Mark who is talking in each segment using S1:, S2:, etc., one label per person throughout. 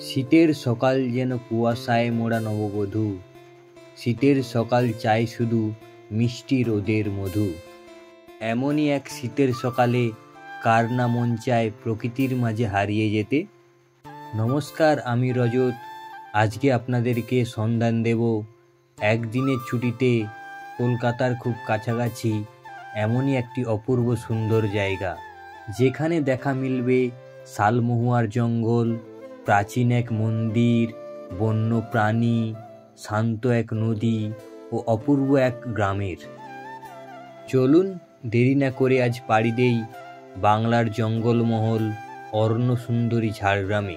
S1: শীতের সকাল যেন কুয়াশায় মোড়া নববধূ, শীতের সকাল চাই শুধু মিষ্টি রোদের মধু। এমনই এক শীতের সকালে কার না মন চায় প্রকৃতির মাঝে হারিয়ে যেতে। নমস্কার, আমি রজত। আজকে আপনাদেরকে সন্ধান দেব একদিনের ছুটিতে কলকাতার খুব কাছাকাছি এমনই একটি অপূর্ব সুন্দর জায়গা, যেখানে দেখা মিলবে শালমহুয়ার জঙ্গল, প্রাচীন এক মন্দির, বন্য প্রাণী, শান্ত এক নদী ও অপূর্ব এক গ্রামের। চলুন দেরি না করে আজ পাড়ি দেই বাংলার জঙ্গলমহল অরণ্য সুন্দরী ঝাড়গ্রামে।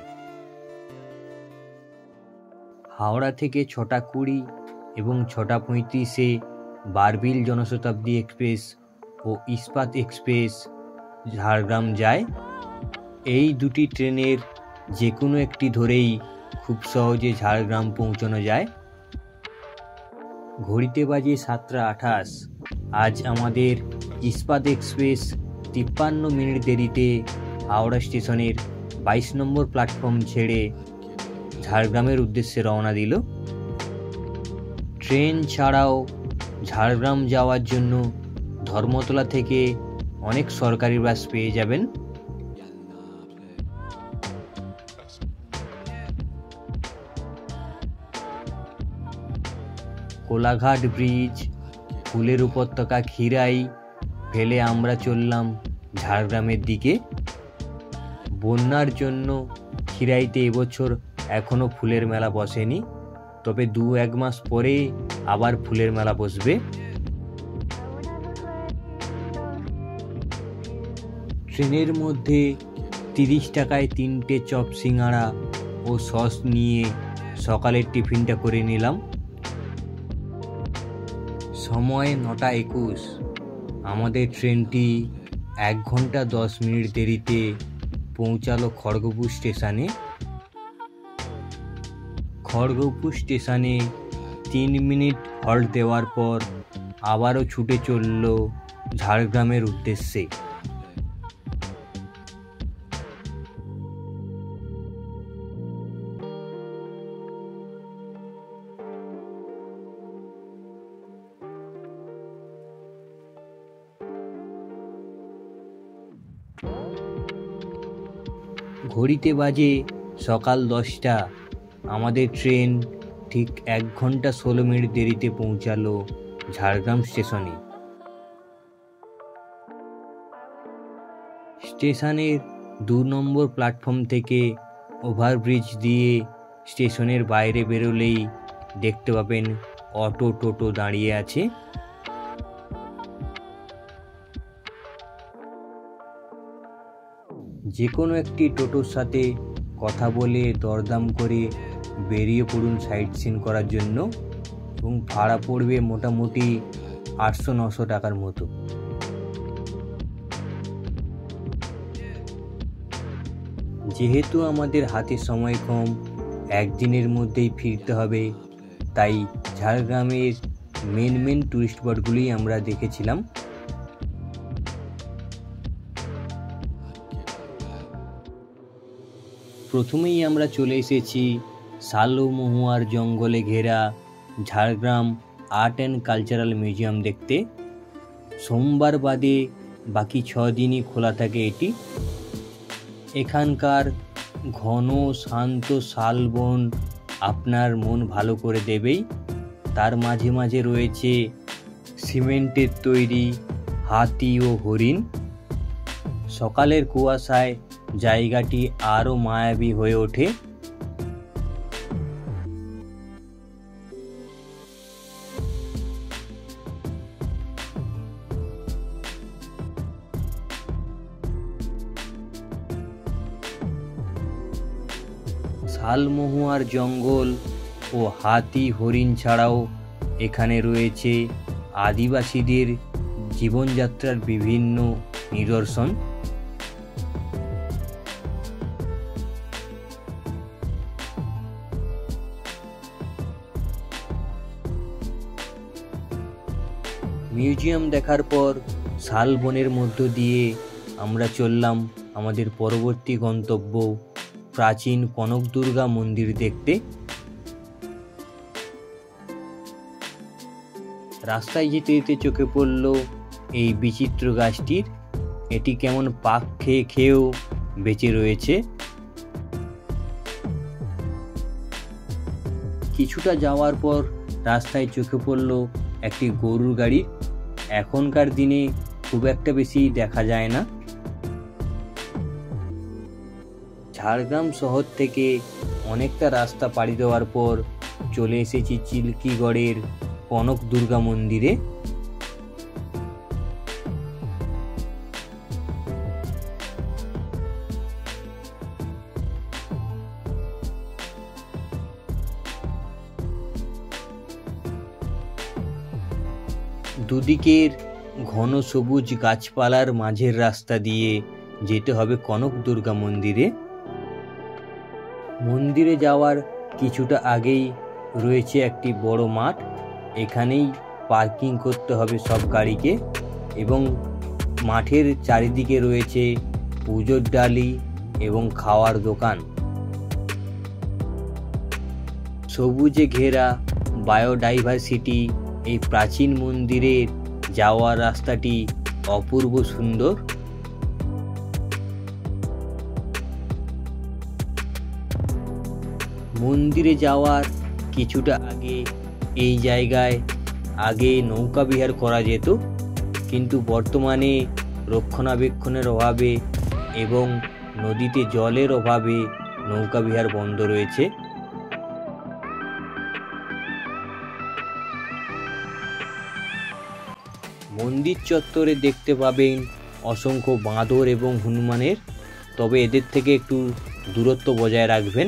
S1: হাওড়া থেকে 6টা 20 এবং 6টা 35-এ বারবিল জনশতাব্দী এক্সপ্রেস ও ইস্পাত এক্সপ্রেস ঝাড়গ্রাম যায়। এই দুটি ট্রেনের যে কোনো একটি ধরেই খুব সহজে ঝাড়গ্রাম পৌঁছানো যায়। ঘড়িতে বাজে 7টা 28। আজ আমাদের ইস্পাত এক্সপ্রেস 53 মিনিট দেরিতে হাওড়া স্টেশনের 22 নম্বর প্ল্যাটফর্ম ছেড়ে ঝাড়গ্রামের উদ্দেশ্যে রওনা দিল। ট্রেন ছাড়াও ঝাড়গ্রাম যাওয়ার জন্য ধর্মতলা থেকে অনেক সরকারি বাস পেয়ে যাবেন। কোলাঘাট ব্রিজ, ফুলের উপত্যকা খিরাই ফেলে আমরা চললাম ঝাড়গ্রামের দিকে। বন্যার জন্য খিরাইতে এবছর এখনো ফুলের মেলা বসেনি, তবে 2-1 মাস পরে আবার ফুলের মেলা বসবে। ট্রেনের মধ্যে 30 টাকায় 3টে চপ সিঙ্গাড়া ও সস নিয়ে সকালের টিফিনটা করে নিলাম। সময় 9টা 21। আমাদের ট্রেনটি 1 ঘন্টা 10 মিনিট দেরিতে পৌঁছালো খড়গপুর স্টেশনে। খড়গপুর স্টেশনে 3 মিনিট হল্ট দেওয়ার পর আবারও ছুটে চলল ঝাড়গ্রামের উদ্দেশ্যে। ঘড়িতে বাজে সকাল 10টা। আমাদের ট্রেন ঠিক 1 ঘন্টা 16 মিনিট দেরিতে পৌঁছালো ঝাড়গ্রাম স্টেশনে। স্টেশনের 2 নম্বর প্ল্যাটফর্ম থেকে ওভারব্রিজ দিয়ে স্টেশনের বাইরে বেরোলেই দেখতে পাবেন অটো টোটো দাঁড়িয়ে আছে। যে কোনো একটি টোটোর সাথে কথা বলে দরদাম করে বেরিয়ে পড়ুন সাইট সিন করার জন্য, এবং ভাড়া পড়বে মোটামুটি 800-900 টাকার মতো। যেহেতু আমাদের হাতে সময় কম, একদিনের মধ্যেই ফিরতে হবে, তাই ঝাড়গ্রামের মেন টুরিস্ট স্পটগুলি আমরা দেখেছিলাম। প্রথমেই আমরা চলে এসেছি শালমহুয়ার জঙ্গলে ঘেরা Jhargram art and cultural museum দেখতে। সোমবার বাদে বাকি 6 দিনই খোলা থাকে এটি। এখানকার ঘন শান্ত শালবন আপনার মন ভালো করে দেবেই। তার মাঝে মাঝে রয়েছে সিমেন্টের তৈরি হাতি ও হরিণ। সকালের কুয়াশায় জায়গাটি আরও মায়াবী হয়ে ওঠে। শালমহুয়ার জঙ্গল ও হাতি হরিণ ছাড়াও এখানে রয়েছে আদিবাসীদের জীবনযাত্রার বিভিন্ন নিদর্শন। মিউজিয়াম দেখার পর শালবনের মধ্য দিয়ে আমরা চললাম আমাদের পরবর্তী গন্তব্য প্রাচীন কনক দুর্গা মন্দির দেখতে। রাস্তায় যেতে যেতে চোখে পড়ল এই বিচিত্র গাছটির। এটি কেমন পাক খেয়ে খেয়েও বেঁচে রয়েছে। কিছুটা যাওয়ার পর রাস্তায় চোখে পড়ল একটি গরুর গাড়ি। এখনকার দিনে খুব একটা বেশি দেখা যায় না। ঝাড়গ্রাম শহর থেকে অনেকটা রাস্তা পাড়ি দেওয়ার পর চলে এসেছি চিল্কিগড়ের কনক দুর্গা মন্দিরে। দুদিকের ঘন সবুজ গাছপালার মাঝের রাস্তা দিয়ে যেতে হবে কনক দুর্গা মন্দিরে। মন্দিরে যাওয়ার কিছুটা আগেই রয়েছে একটি বড় মাঠ। এখানেই পার্কিং করতে হবে সব গাড়িকে এবং মাঠের চারিদিকে রয়েছে পুজোর ডালি এবং খাওয়ার দোকান। সবুজে ঘেরা বায়োডাইভার্সিটি এই প্রাচীন মন্দিরের যাওয়ার রাস্তাটি অপূর্ব সুন্দর। মন্দিরে যাওয়ার কিছুটা আগে এই জায়গায় আগে নৌকা বিহার করা যেত, কিন্তু বর্তমানে রক্ষণাবেক্ষণের অভাবে এবং নদীতে জলের অভাবে নৌকা বিহার বন্ধ রয়েছে। মন্দির চত্বরে দেখতে পাবেন অসংখ্য বাঁদর এবং হনুমানের, তবে এদের থেকে একটু দূরত্ব বজায় রাখবেন।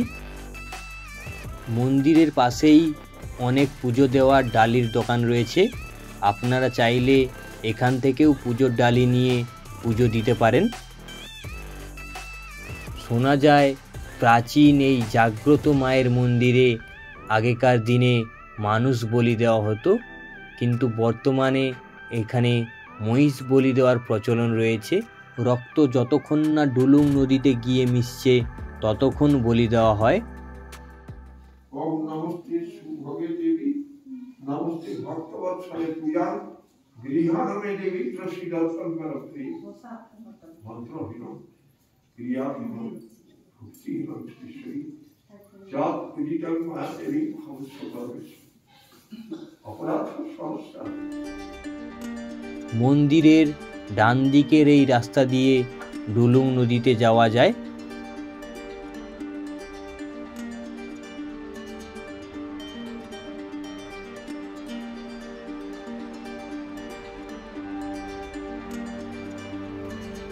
S1: মন্দিরের পাশেই অনেক পুজো দেওয়ার ডালির দোকান রয়েছে। আপনারা চাইলে এখান থেকেও পুজোর ডালি নিয়ে পুজো দিতে পারেন। শোনা যায় প্রাচীন এই জাগ্রত মায়ের মন্দিরে আগেকার দিনে মানুষ বলি দেওয়া হতো, কিন্তু বর্তমানে এখানে মহিষ বলি দেওয়ার প্রচলন রয়েছে। রক্ত যতক্ষণ না ডুলুং নদীতে গিয়ে মিশছে ততক্ষণ বলি দেওয়া হয়।
S2: ওম নমস্তে সুভগে দেবী নমস্তে ভক্তবৎসলে পূজা গৃহাণমে দেবী প্রসিদ্ধতম করতে মন্ত্রহীন ক্রিয়াহীন ভক্তিহীন শ্রী যৎ পূজিতং মা দেবী ভবৎসবে অপরাধ সমস্যা।
S1: মন্দিরের ডান দিকের এই রাস্তা দিয়ে ডুলুং নদীতে যাওয়া যায়।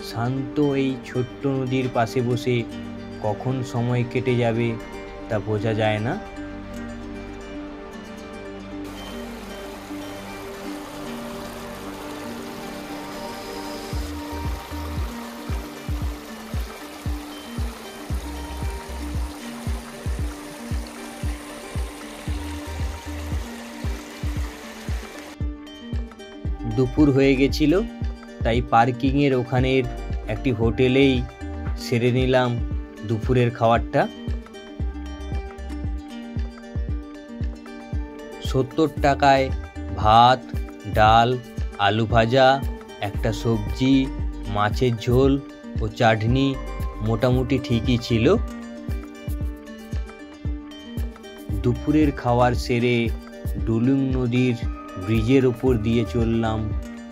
S1: শান্ত এই ছোট্ট নদীর পাশে বসে কখন সময় কেটে যাবে তা বোঝা যায় না। দুপুর হয়ে গেছিল, তাই পার্কিংয়ের ওখানের একটি হোটেলেই সেরে নিলাম দুপুরের খাবারটা। 70 টাকায় ভাত, ডাল, আলু ভাজা, একটা সবজি, মাছের ঝোল ও চাটনি মোটামুটি ঠিকই ছিল। দুপুরের খাবার সেরে ডুলুং নদীর ব্রিজের ওপর দিয়ে চললাম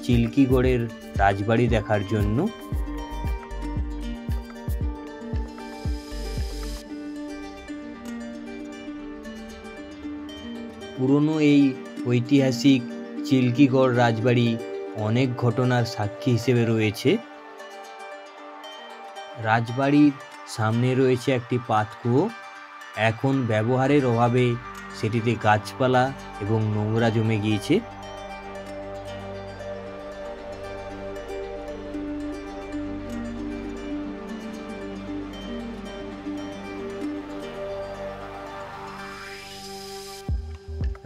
S1: চিল্কিগড়ের রাজবাড়ি দেখার জন্য। পুরনো এই ঐতিহাসিক চিল্কিগড় রাজবাড়ি অনেক ঘটনার সাক্ষী হিসেবে রয়েছে। রাজবাড়ির সামনে রয়েছে একটি পাতকুয়ো। এখন ব্যবহারের অভাবে সেটিতে গাছপালা এবং নোংরা জমে গিয়েছে।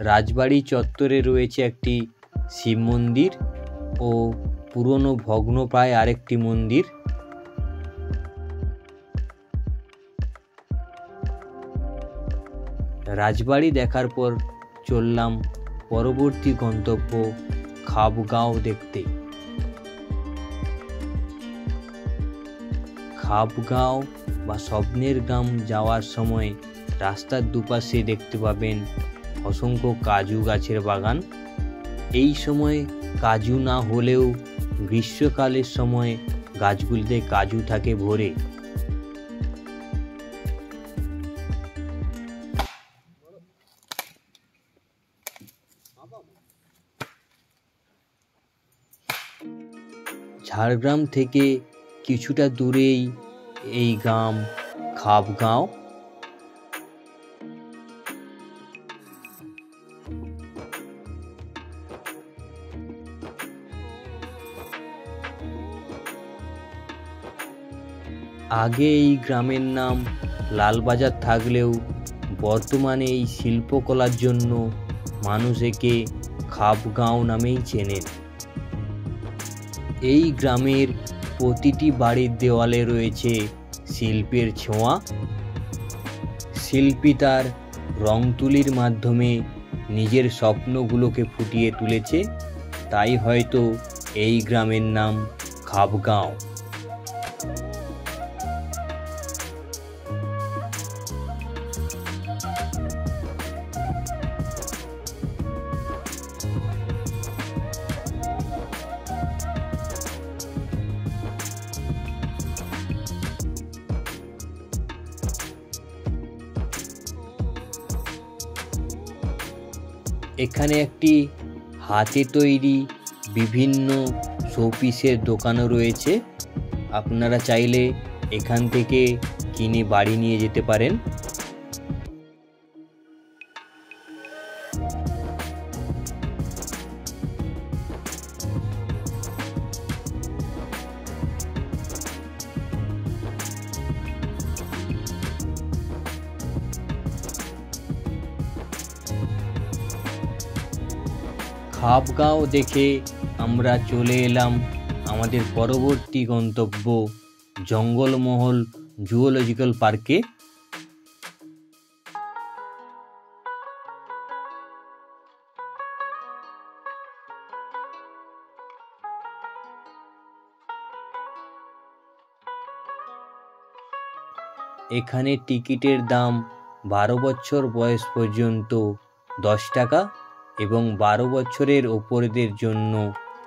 S1: রাজবাড়ি চত্বরে রয়েছে একটি শিব মন্দির ও পুরনো ভগ্নপ্রায় আরেকটি মন্দির। রাজবাড়ি দেখার পর চললাম পরবর্তী গন্তব্য খাবগাঁও দেখতে। খাবগাঁও বা স্বপ্নের গ্রাম যাওয়ার সময় রাস্তার দুপাশে দেখতে পাবেন অসংখ্য কাজু গাছের বাগান। এই সময় কাজু না হলেও গ্রীষ্মকালের সময় গাছগুলিতে কাজু থাকে ভরে। ঝাড়গ্রাম থেকে কিছুটা দূরেই এই গ্রাম খাবগাঁও। আগে এই গ্রামের নাম লালবাজার থাকলেও বর্তমানে এই শিল্পকলার জন্য মানুষ একে খাবগাঁও নামেই চেনেন। এই গ্রামের প্রতিটি বাড়ির দেওয়ালে রয়েছে শিল্পের ছোঁয়া। শিল্পী তার রং তুলির মাধ্যমে নিজের স্বপ্নগুলোকে ফুটিয়ে তুলেছে, তাই হয়তো এই গ্রামের নাম খাবগাঁও। এখানে একটি হাতে তৈরি বিভিন্ন শোপিসের দোকানও রয়েছে। আপনারা চাইলে এখান থেকে কিনে বাড়ি নিয়ে যেতে পারেন। খাবগাঁও দেখে আমরা চলে এলাম আমাদের পরবর্তী গন্তব্য জঙ্গলমহল জুওলজিক্যাল পার্কে। এখানে টিকিটের দাম 12 বছর বয়স পর্যন্ত 10 টাকা এবং 12 বছরের ওপরদের জন্য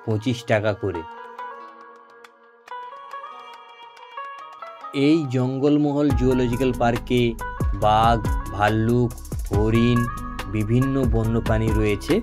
S1: 25 টাকা করে। এই জঙ্গলমহল জুওলজিক্যাল পার্কে বাঘ, ভাল্লুক, হরিণ, বিভিন্ন বন্যপ্রাণী রয়েছে।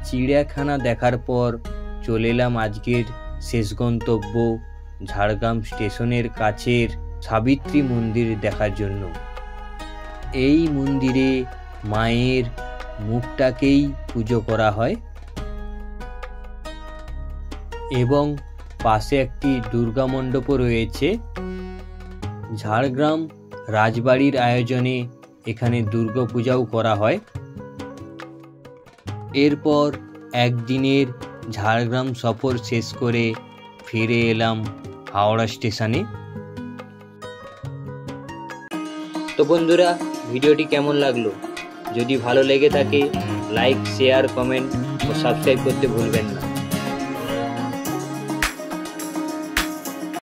S1: চিড়িয়াখানা দেখার পর চলে এলাম আজকের শেষ গন্তব্য ঝাড়গ্রাম স্টেশনের কাছের সাবিত্রী মন্দির দেখার জন্য। এই মন্দিরে মায়ের মুখটাকেই পুজো করা হয় এবং পাশে একটি দুর্গা মণ্ডপও রয়েছে। ঝাড়গ্রাম রাজবাড়ির আয়োজনে এখানে দুর্গাপূজাও করা হয়। এরপর একদিনের ঝাড়গ্রাম সফর শেষ করে ফিরে এলাম হাওড়া স্টেশনে। তো বন্ধুরা, ভিডিওটি কেমন লাগলো? যদি ভালো লেগে থাকে লাইক, শেয়ার, কমেন্ট ও সাবস্ক্রাইব করতে ভুলবেন না।